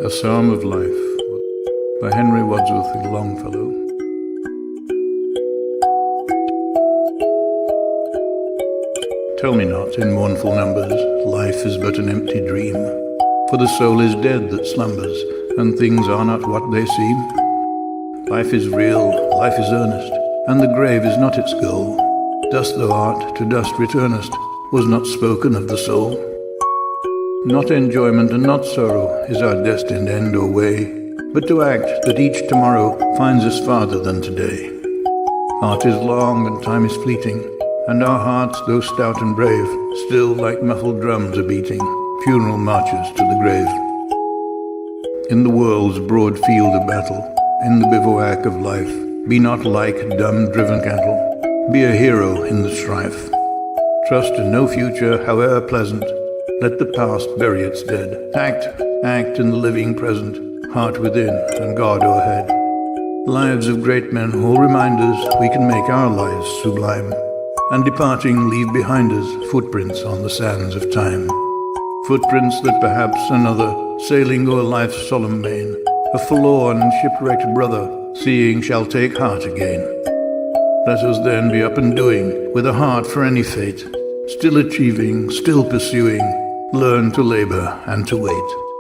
A Psalm of Life by Wadsworth Longfellow. Tell me not in mournful numbers, life is but an empty dream. For the soul is dead that slumbers, and things are not what they seem. Life is real, life is earnest, and the grave is not its goal. Dust thou art, to dust returnest, was not spoken of the soul. Not enjoyment and not sorrow is our destined end or way, but to act that each tomorrow finds us farther than today. Art is long and time is fleeting, and our hearts, though stout and brave, still like muffled drums are beating funeral marches to the grave. In the world's broad field of battle, in the bivouac of life, be not like dumb driven cattle, be a hero in the strife. Trust in no future, however pleasant, let the past bury its dead. Act in the living present, heart within and God o'erhead. Lives of great men all remind us we can make our lives sublime, and departing leave behind us footprints on the sands of time. Footprints that perhaps another, sailing o'er life's solemn main, a forlorn and shipwrecked brother, seeing shall take heart again. Let us then be up and doing, with a heart for any fate, still achieving, still pursuing, learn to labor and to wait.